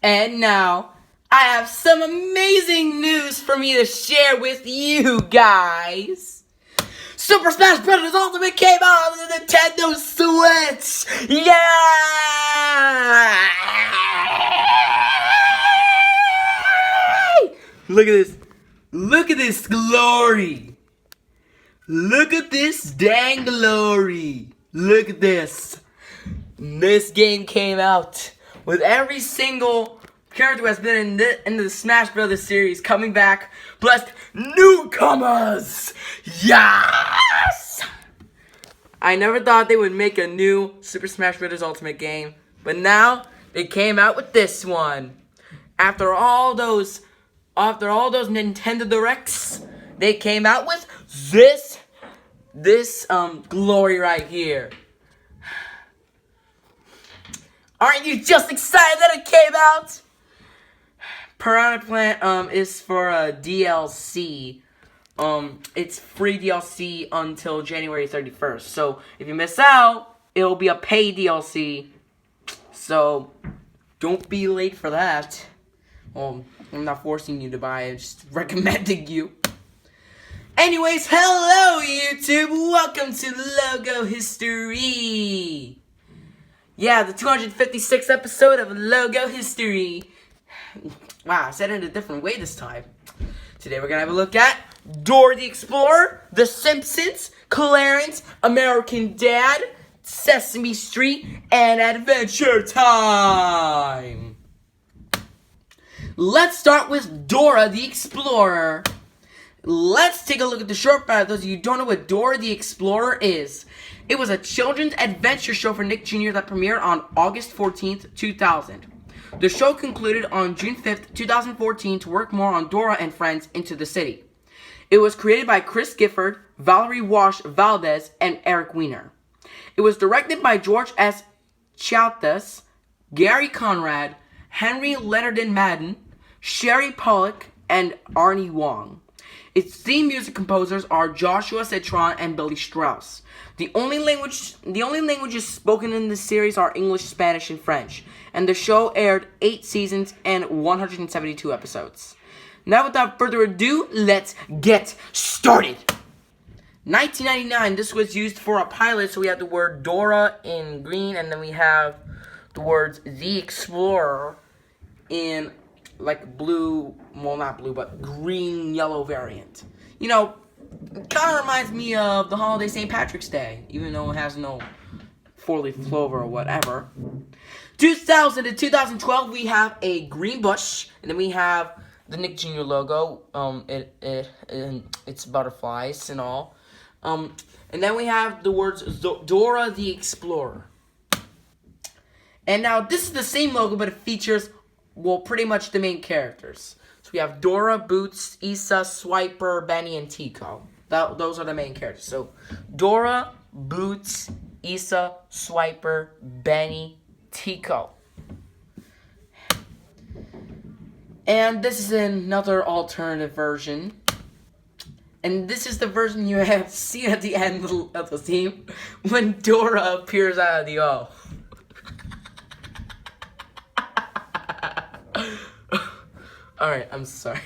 And now, I have some amazing news for me to share with you guys. Super Smash Bros. Ultimate came out on the Nintendo Switch! Yeah! Look at this. Look at this glory. Look at this dang glory. Look at this. This game came out with every single character who has been in the Smash Brothers series coming back, plus newcomers. Yes! I never thought they would make a new Super Smash Bros. Ultimate game, but now they came out with this one. After all those Nintendo Directs, they came out with this glory right here. Aren't you just excited that it came out? Piranha Plant is for a DLC. It's free DLC until January 31st. So if you miss out, it'll be a paid DLC. So don't be late for that. Well, I'm not forcing you to buy it, just recommending you. Anyways, hello YouTube! Welcome to Logo History! Yeah, the 256th episode of Logo History. Wow, I said it a different way this time. Today we're gonna have a look at Dora the Explorer, The Simpsons, Clarence, American Dad, Sesame Street, and Adventure Time! Let's start with Dora the Explorer. Let's take a look at the short bio. Those of you who don't know what Dora the Explorer is. It was a children's adventure show for Nick Jr. that premiered on August 14th, 2000. The show concluded on June 5th, 2014 to work more on Dora and Friends Into the City. It was created by Chris Gifford, Valerie Wash Valdez, and Eric Weiner. It was directed by George S. Chiatas, Gary Conrad, Henry Leonardon Madden, Sherry Pollock, and Arnie Wong. Its theme music composers are Joshua Citron and Billy Strauss. The only languages spoken in this series are English, Spanish, and French, and the show aired 8 seasons and 172 episodes. Now, without further ado, let's get started. 1999, this was used for a pilot, so we have the word Dora in green, and then we have the words The Explorer in like blue, well not blue, but green, yellow variant. You know, it kind of reminds me of the holiday St. Patrick's Day, even though it has no four-leaf clover or whatever. 2000 to 2012, we have a green bush, and then we have the Nick Jr. logo. It's butterflies and all. And then we have the words Dora the Explorer. And now this is the same logo, but it features, well, pretty much the main characters. So we have Dora, Boots, Issa, Swiper, Benny, and Tico. Those are the main characters. So Dora, Boots, Issa, Swiper, Benny, Tico. And this is another alternative version. And this is the version you have seen at the end of the theme when Dora appears out of the O. Alright, I'm sorry.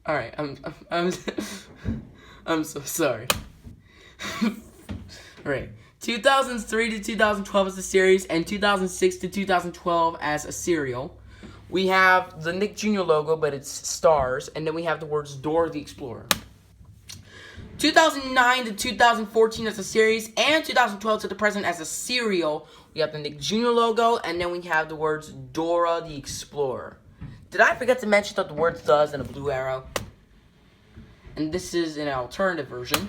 Alright, I'm so sorry. Alright. 2003 to 2012 as a series, and 2006 to 2012 as a serial. We have the Nick Jr. logo, but it's stars, and then we have the words Dora the Explorer. 2009 to 2014 as a series, and 2012 to the present as a serial. We have the Nick Jr. logo, and then we have the words Dora the Explorer. Did I forget to mention that the word "does" and a blue arrow? And this is an alternative version.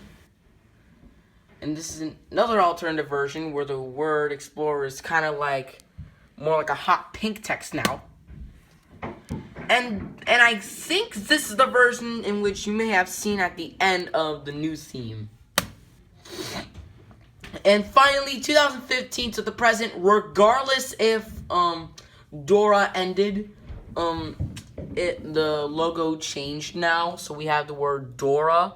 And this is another alternative version where the word Explorer is kind of like, more like a hot pink text now. And I think this is the version in which you may have seen at the end of the new theme. And finally, 2015 to the present, regardless if Dora ended, the logo changed now. So we have the word Dora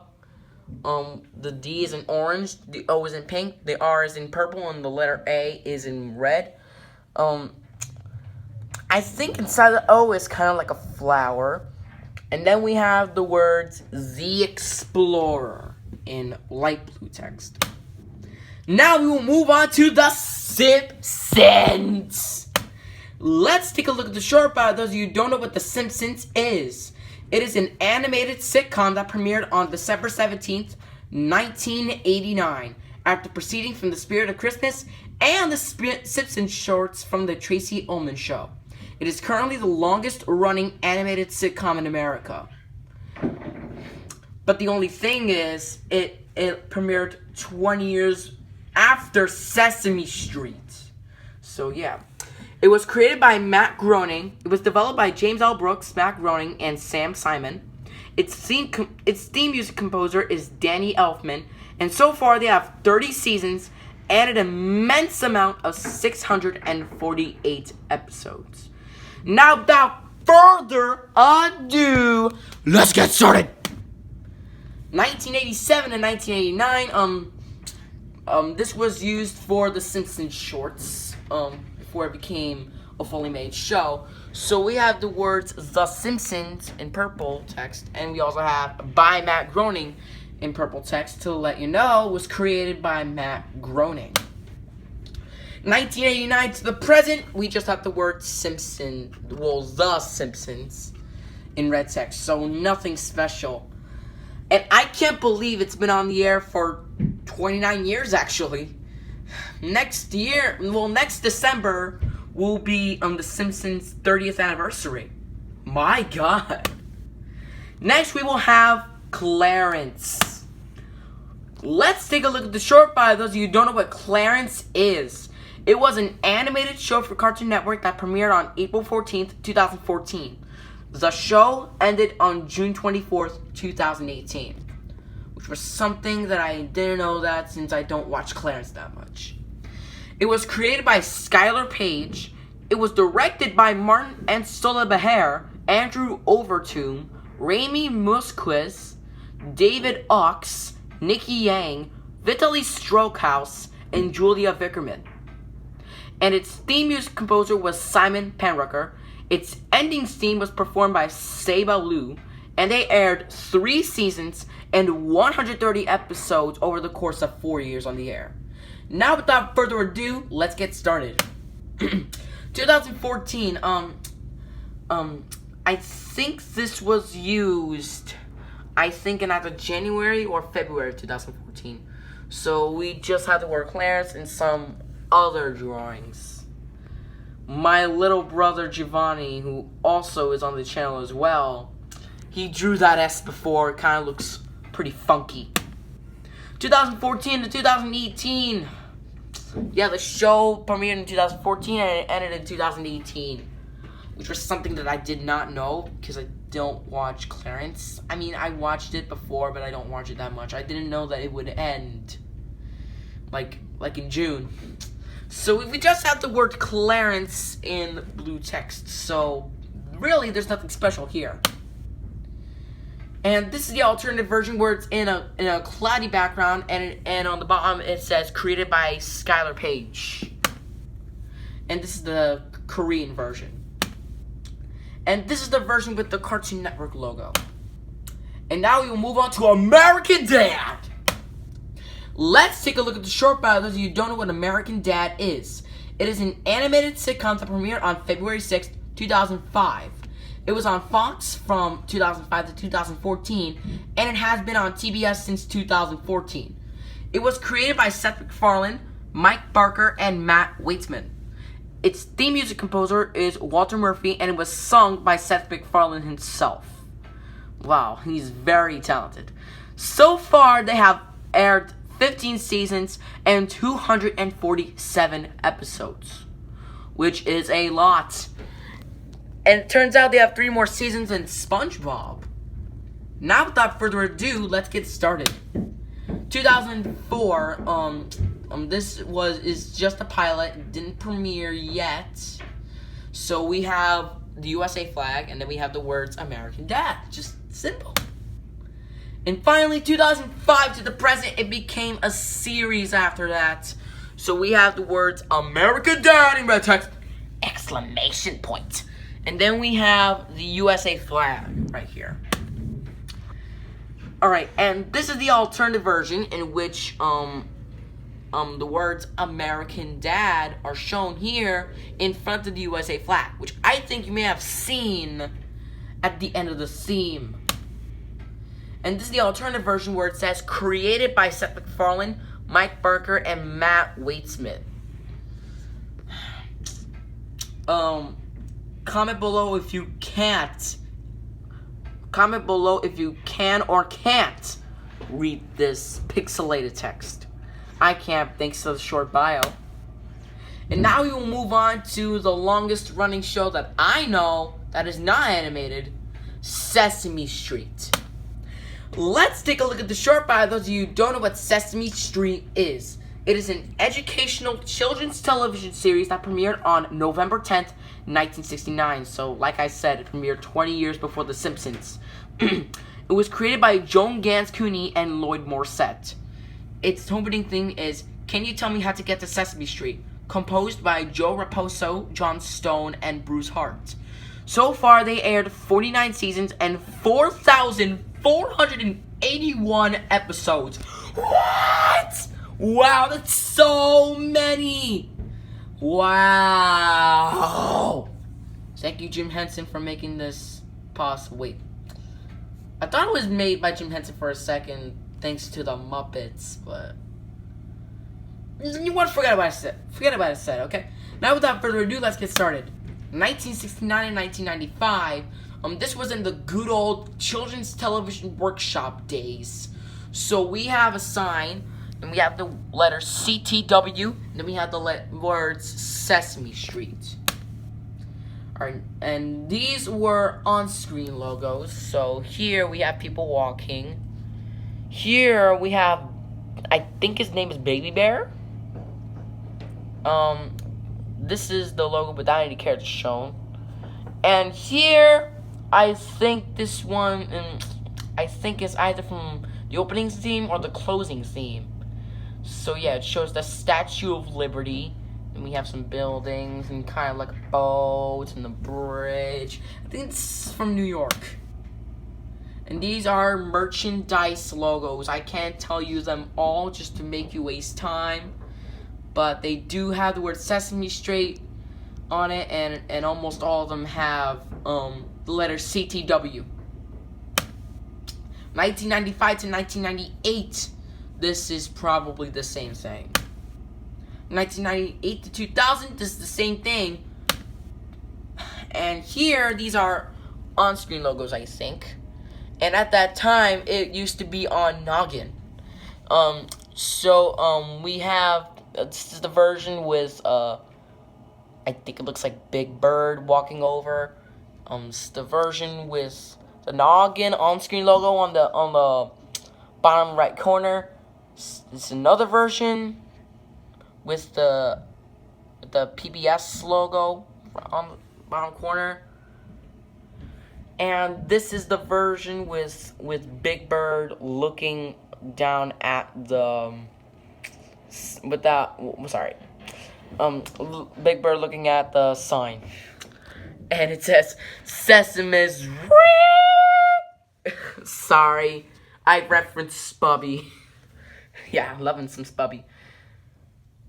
The D is in orange, the O is in pink, the R is in purple, and the letter A is in red. I think inside the O is kind of like a flower. And then we have the words The Explorer in light blue text. Now we will move on to the Simpsons. Let's take a look at the short bio. Those of you who don't know what the Simpsons is. It is an animated sitcom that premiered on December 17th, 1989, after proceeding from The Spirit of Christmas and the Simpsons shorts from the Tracy Ullman Show. It is currently the longest running animated sitcom in America. But the only thing is, it premiered 20 years after Sesame Street. So yeah. It was created by Matt Groening. It was developed by James L. Brooks, Matt Groening, and Sam Simon. Its theme music composer is Danny Elfman. And so far they have 30 seasons and an immense amount of 648 episodes. Now, without further ado, let's get started. 1987 and 1989, this was used for the Simpsons shorts, before it became a fully made show. So we have the words The Simpsons in purple text, and we also have by Matt Groening in purple text to let you know it was created by Matt Groening. 1989 to the present, we just have the word Simpson, well, The Simpsons in red text, so nothing special. And I can't believe it's been on the air for 29 years, actually. Next December will be the Simpsons' 30th anniversary. My God. Next, we will have Clarence. Let's take a look at the short bio. Those of you who don't know what Clarence is. It was an animated show for Cartoon Network that premiered on April 14th, 2014. The show ended on June 24th, 2018. Which was something that I didn't know that since I don't watch Clarence that much. It was created by Skylar Page. It was directed by Martin and Sola Beher, Andrew Overton, Raimi Musquiz, David Ox, Nikki Yang, Vitaly Strokehouse, and Julia Vickerman. And its theme music composer was Simon Panrucker. Its ending theme was performed by Saba Liu, and they aired 3 seasons and 130 episodes over the course of 4 years on the air. Now, without further ado, let's get started. 2014, I think this was used, in either January or February of 2014. So we just had the word Clarence and some other drawings. My little brother Giovanni, who also is on the channel as well, he drew that S before. It kind of looks pretty funky. 2014 to 2018. Yeah, the show premiered in 2014 and it ended in 2018. Which was something that I did not know because I don't watch Clarence. I mean, I watched it before, but I don't watch it that much. I didn't know that it would end like in June. So we just have the word Clarence in blue text. So really, there's nothing special here. And this is the alternative version where it's in a cloudy background, and on the bottom it says created by Skylar Page. And this is the Korean version. And this is the version with the Cartoon Network logo. And now we will move on to American Dad. Let's take a look at the short bio. Those of you who don't know what American Dad is. It is an animated sitcom that premiered on February 6th, 2005. It was on Fox from 2005 to 2014, and it has been on TBS since 2014. It was created by Seth MacFarlane, Mike Barker, and Matt Weitzman. Its theme music composer is Walter Murphy, and it was sung by Seth MacFarlane himself. Wow, he's very talented. So far, they have aired 15 seasons and 247 episodes, which is a lot. And it turns out they have 3 more seasons than SpongeBob. Now, without further ado, let's get started. 2004, this is just a pilot. It didn't premiere yet. So we have the USA flag, and then we have the words American Dad. Just simple. And finally, 2005 to the present, it became a series after that. So we have the words American Dad in red text, exclamation point. And then we have the USA flag right here. Alright, and this is the alternative version in which the words American Dad are shown here in front of the USA flag, which I think you may have seen at the end of the theme. And this is the alternative version where it says created by Seth MacFarlane, Mike Barker, and Matt Waitsmith. Comment below if you can't. Comment below if you can or can't read this pixelated text. I can't, thanks to the short bio. And now we will move on to the longest running show that I know that is not animated, Sesame Street. Let's take a look at the short bio. Those of you who don't know what Sesame Street is. It is an educational children's television series that premiered on November 10th, 1969. So, like I said, it premiered 20 years before The Simpsons. It was created by Joan Gans Cooney and Lloyd Morissette. Its opening theme is Can You Tell Me How to Get to Sesame Street? Composed by Joe Raposo, John Stone, and Bruce Hart. So far, they aired 49 seasons and 4,481 episodes. What? Wow, that's so many! Wow! Thank you, Jim Henson, for making this possible. Wait. I thought it was made by Jim Henson for a second, thanks to the Muppets, but... You want to forget about it. Forget about it, okay? Now, without further ado, let's get started. 1969 and 1995, this was in the good old Children's Television Workshop days. So we have a sign, and we have the letter CTW, and then we have the words Sesame Street. Alright, and these were on-screen logos. So here we have people walking. Here we have, I think his name is Baby Bear. This is the logo without any characters shown. And here, I think this one, I think it's either from the opening theme or the closing theme. So yeah, it shows the Statue of Liberty. And we have some buildings and kind of like boats and the bridge. I think it's from New York. And these are merchandise logos. I can't tell you them all just to make you waste time. But they do have the word Sesame Street on it, and almost all of them have the letter CTW. 1995 to 1998, this is probably the same thing. 1998 to 2000, this is the same thing. And here, these are on-screen logos, I think. And at that time, it used to be on Noggin. We have, this is the version with, I think it looks like Big Bird walking over. It's the version with the Noggin on-screen logo on the bottom right corner. It's another version with the PBS logo on the bottom corner. And this is the version with Big Bird looking down at the Big Bird looking at the sign. And it says Sesame Street. Sorry, I referenced Spubby. Yeah, loving some Spubby.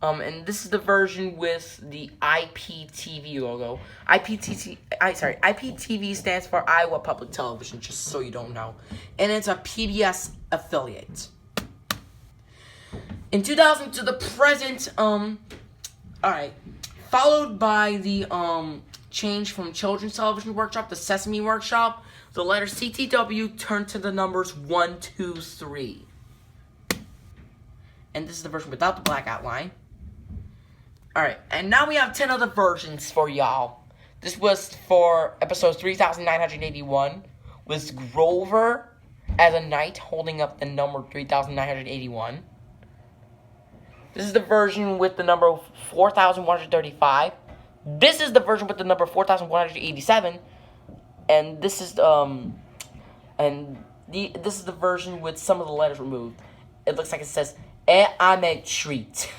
And this is the version with the IPTV logo. IPTV stands for Iowa Public Television, just so you don't know. And it's a PBS affiliate. In 2000 to the present, alright. Followed by the, change from Children's Television Workshop to Sesame Workshop, the letter CTW turned to the numbers 1, 2, 3. And this is the version without the black outline. Alright, and now we have 10 other versions for y'all. This was for episode 3981, with Grover as a knight holding up the number 3981. This is the version with the number 4135. This is the version with the number 4187. And this is, and This is the version with some of the letters removed. It looks like it says I'm a treat.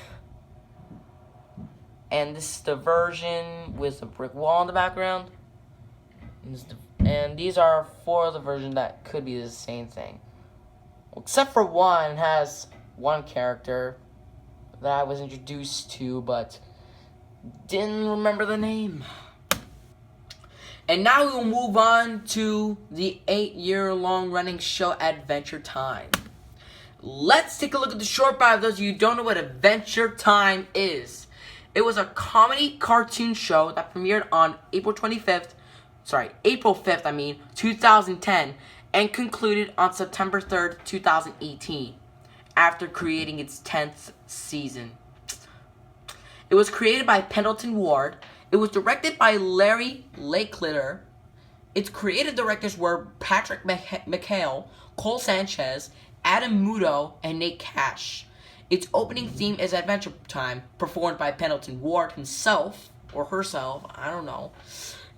And this is the version with a brick wall in the background. And these are 4 of the versions that could be the same thing. Except for one has one character that I was introduced to, but didn't remember the name. And now we will move on to the 8-year-long running show Adventure Time. Let's take a look at the short bio of those of you who don't know what Adventure Time is. It was a comedy cartoon show that premiered on April 5th, 2010, and concluded on September 3rd, 2018, after creating its 10th season. It was created by Pendleton Ward. It was directed by Larry Lakeledder. Its creative directors were Patrick McHale, Cole Sanchez, Adam Muto, and Nate Cash. Its opening theme is Adventure Time, performed by Pendleton Ward himself, or herself, I don't know.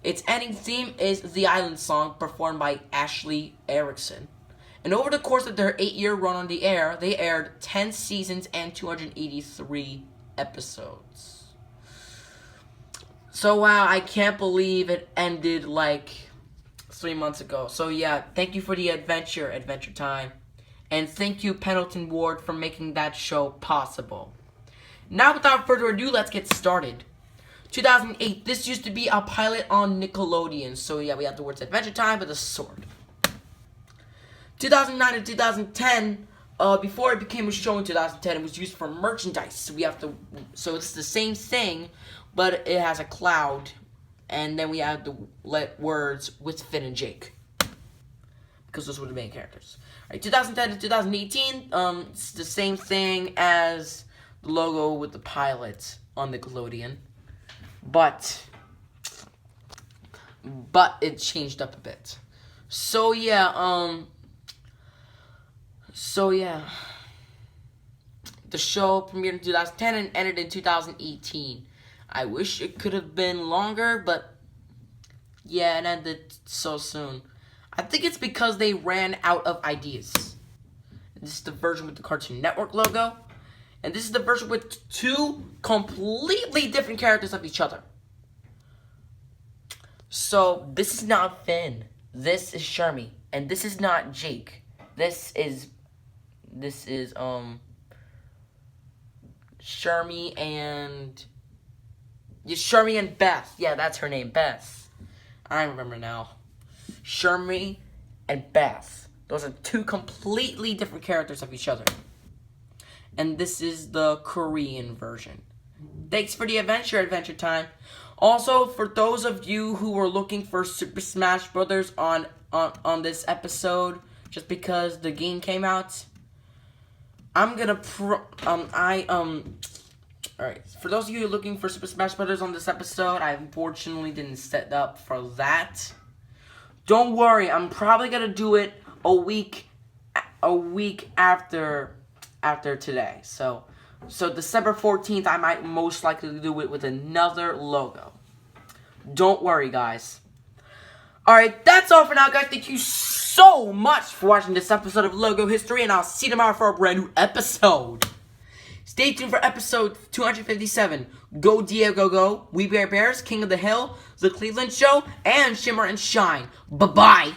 Its ending theme is The Island Song, performed by Ashley Erickson. And over the course of their 8-year run on the air, they aired 10 seasons and 283 episodes. So wow, I can't believe it ended like 3 months ago. So yeah, thank you for the Adventure Time. And thank you, Pendleton Ward, for making that show possible. Now, without further ado, let's get started. 2008, this used to be a pilot on Nickelodeon. So yeah, we have the words Adventure Time with a sword. 2009 to 2010, before it became a show in 2010, it was used for merchandise. So it's the same thing, but it has a cloud. And then we have the words with Finn and Jake, because those were the main characters. All right, 2010 to 2018, it's the same thing as the logo with the pilot on Nickelodeon, but it changed up a bit. So yeah, the show premiered in 2010 and ended in 2018. I wish it could have been longer, but yeah, it ended so soon. I think it's because they ran out of ideas. This is the version with the Cartoon Network logo. And this is the version with 2 completely different characters of each other. So, this is not Finn. This is Shermie. And this is not Jake. This is Shermie and Beth. Yeah, that's her name, Beth. I remember now. Shermie and Beth. Those are 2 completely different characters of each other. And this is the Korean version. Thanks for the Adventure Time. Also, for those of you who were looking for Super Smash Brothers on this episode, just because the game came out, I'm gonna Alright, for those of you who are looking for Super Smash Brothers on this episode, I unfortunately didn't set up for that. Don't worry, I'm probably gonna do it a week after today. So December 14th, I might most likely do it with another logo. Don't worry, guys. Alright, that's all for now, guys. Thank you so much for watching this episode of Logo History, and I'll see you tomorrow for a brand new episode. Stay tuned for episode 257. Go Diego Go, We Bear Bears, King of the Hill, The Cleveland Show, and Shimmer and Shine. Bye-bye.